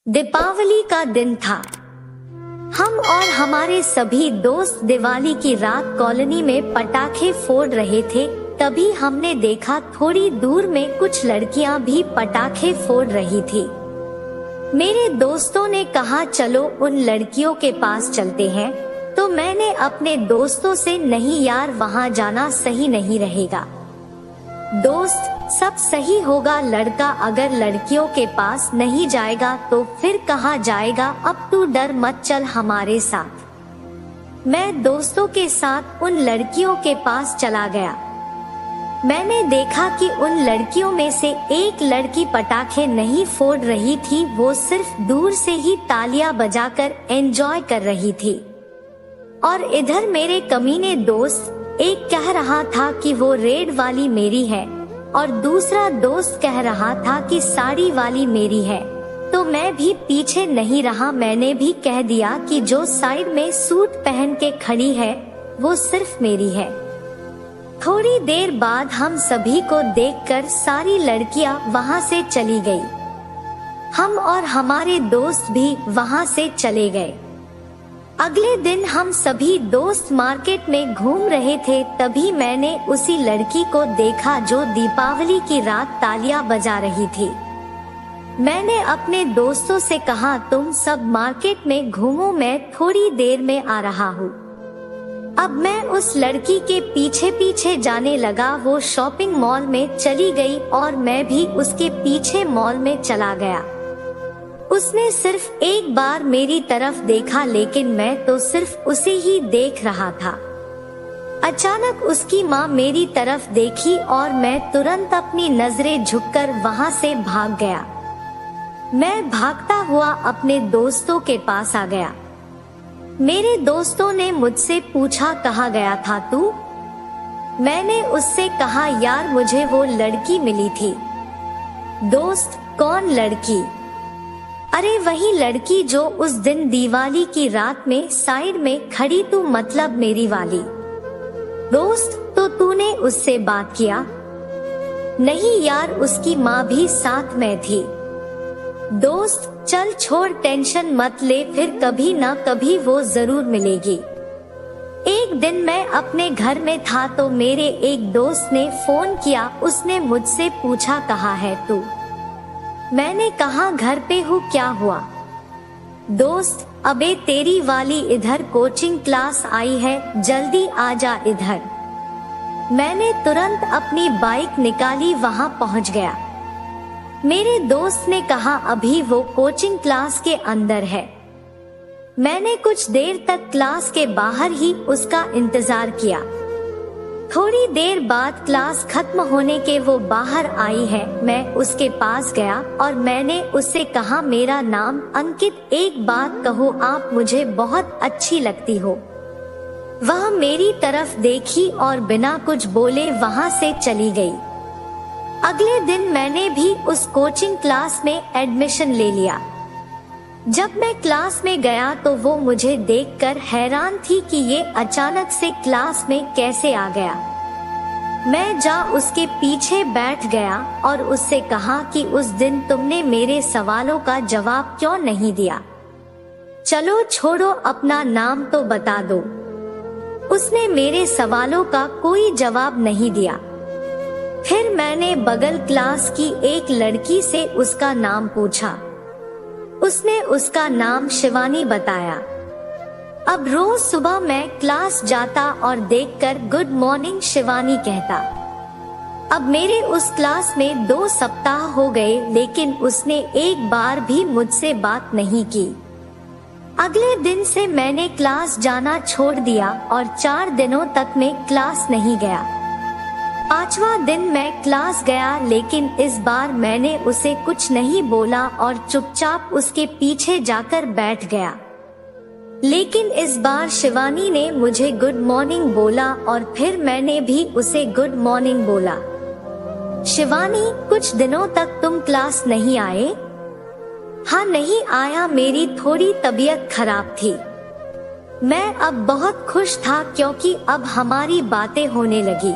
दीपावली का दिन था। हम और हमारे सभी दोस्त दिवाली की रात कॉलोनी में पटाखे फोड़ रहे थे। तभी हमने देखा थोड़ी दूर में कुछ लड़कियां भी पटाखे फोड़ रही थी। मेरे दोस्तों ने कहा चलो उन लड़कियों के पास चलते हैं, तो मैंने अपने दोस्तों से नहीं यार वहां जाना सही नहीं रहेगा। दोस्त सब सही होगा, लड़का अगर लड़कियों के पास नहीं जाएगा तो फिर कहाँ जाएगा, अब तू डर मत चल हमारे साथ। मैं दोस्तों के साथ उन लड़कियों के पास चला गया। मैंने देखा कि उन लड़कियों में से एक लड़की पटाखे नहीं फोड़ रही थी, वो सिर्फ दूर से ही तालियां बजाकर एंजॉय कर रही थी। और इधर मेरे कमीने दोस्त एक कह रहा था कि वो रेड वाली मेरी है और दूसरा दोस्त कह रहा था कि साड़ी वाली मेरी है। तो मैं भी पीछे नहीं रहा, मैंने भी कह दिया कि जो साइड में सूट पहन के खड़ी है वो सिर्फ मेरी है। थोड़ी देर बाद हम सभी को देखकर सारी लड़कियां वहां से चली गई। हम और हमारे दोस्त भी वहां से चले गए। अगले दिन हम सभी दोस्त मार्केट में घूम रहे थे, तभी मैंने उसी लड़की को देखा जो दीपावली की रात तालियां बजा रही थी। मैंने अपने दोस्तों से कहा तुम सब मार्केट में घूमो, मैं थोड़ी देर में आ रहा हूँ। अब मैं उस लड़की के पीछे पीछे जाने लगा। वो शॉपिंग मॉल में चली गई और मैं भी उसके पीछे मॉल में चला गया। उसने सिर्फ एक बार मेरी तरफ देखा, लेकिन मैं तो सिर्फ उसे ही देख रहा था। अचानक उसकी माँ मेरी तरफ देखी और मैं तुरंत अपनी नजरें झुककर वहां से भाग गया। मैं भागता हुआ अपने दोस्तों के पास आ गया। मेरे दोस्तों ने मुझसे पूछा कहाँ गया था तू? मैंने उससे कहा यार मुझे वो लड़की मिली थी। दोस्त कौन लड़की? अरे वही लड़की जो उस दिन दिवाली की रात में साइड में खड़ी, तू मतलब मेरी वाली। दोस्त तो तूने उससे बात किया? नहीं यार, उसकी माँ भी साथ में थी। दोस्त चल छोड़, टेंशन मत ले, फिर कभी ना कभी वो जरूर मिलेगी। एक दिन मैं अपने घर में था तो मेरे एक दोस्त ने फोन किया। उसने मुझसे पूछा कहाँ है तू? मैंने कहा घर पे हूँ, क्या हुआ? दोस्त अबे तेरी वाली इधर कोचिंग क्लास आई है, जल्दी आ जा इधर। मैंने तुरंत अपनी बाइक निकाली, वहां पहुंच गया। मेरे दोस्त ने कहा अभी वो कोचिंग क्लास के अंदर है। मैंने कुछ देर तक क्लास के बाहर ही उसका इंतजार किया। थोड़ी देर बाद क्लास खत्म होने के वो बाहर आई है। मैं उसके पास गया और मैंने उससे कहा मेरा नाम अंकित, एक बात कहो, आप मुझे बहुत अच्छी लगती हो। वह मेरी तरफ देखी और बिना कुछ बोले वहां से चली गई। अगले दिन मैंने भी उस कोचिंग क्लास में एडमिशन ले लिया। जब मैं क्लास में गया तो वो मुझे देखकर हैरान थी कि ये अचानक से क्लास में कैसे आ गया। मैं जा उसके पीछे बैठ गया और उससे कहा कि उस दिन तुमने मेरे सवालों का जवाब क्यों नहीं दिया? चलो छोड़ो, अपना नाम तो बता दो। उसने मेरे सवालों का कोई जवाब नहीं दिया। फिर मैंने बगल क्लास की एक लड़की से उसका नाम पूछा। उसने उसका नाम शिवानी बताया। अब रोज सुबह मैं क्लास जाता और देखकर गुड मॉर्निंग शिवानी कहता। अब मेरे उस क्लास में 2 सप्ताह हो गए, लेकिन उसने एक बार भी मुझसे बात नहीं की। अगले दिन से मैंने क्लास जाना छोड़ दिया और 4 दिनों तक मैं क्लास नहीं गया। 5वां दिन मैं क्लास गया, लेकिन इस बार मैंने उसे कुछ नहीं बोला और चुपचाप उसके पीछे जाकर बैठ गया। लेकिन इस बार शिवानी ने मुझे गुड मॉर्निंग बोला और फिर मैंने भी उसे गुड मॉर्निंग बोला। शिवानी, कुछ दिनों तक तुम क्लास नहीं आए? हाँ नहीं आया, मेरी थोड़ी तबीयत खराब थी। मैं अब बहुत खुश था क्योंकि अब हमारी बातें होने लगी।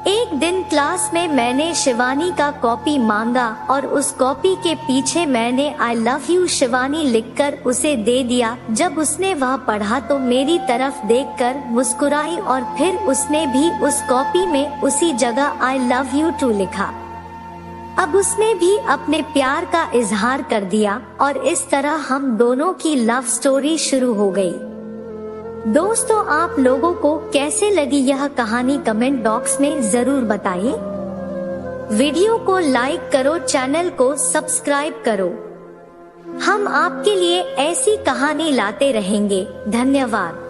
एक दिन क्लास में मैंने शिवानी का कॉपी मांगा और उस कॉपी के पीछे मैंने आई लव यू शिवानी लिखकर उसे दे दिया। जब उसने वह पढ़ा तो मेरी तरफ देखकर मुस्कुराई और फिर उसने भी उस कॉपी में उसी जगह आई लव यू टू लिखा। अब उसने भी अपने प्यार का इजहार कर दिया और इस तरह हम दोनों की लव स्टोरी शुरू हो गई। दोस्तों, आप लोगों को कैसे लगी यह कहानी कमेंट बॉक्स में जरूर बताइए। वीडियो को लाइक करो, चैनल को सब्सक्राइब करो। हम आपके लिए ऐसी कहानी लाते रहेंगे। धन्यवाद।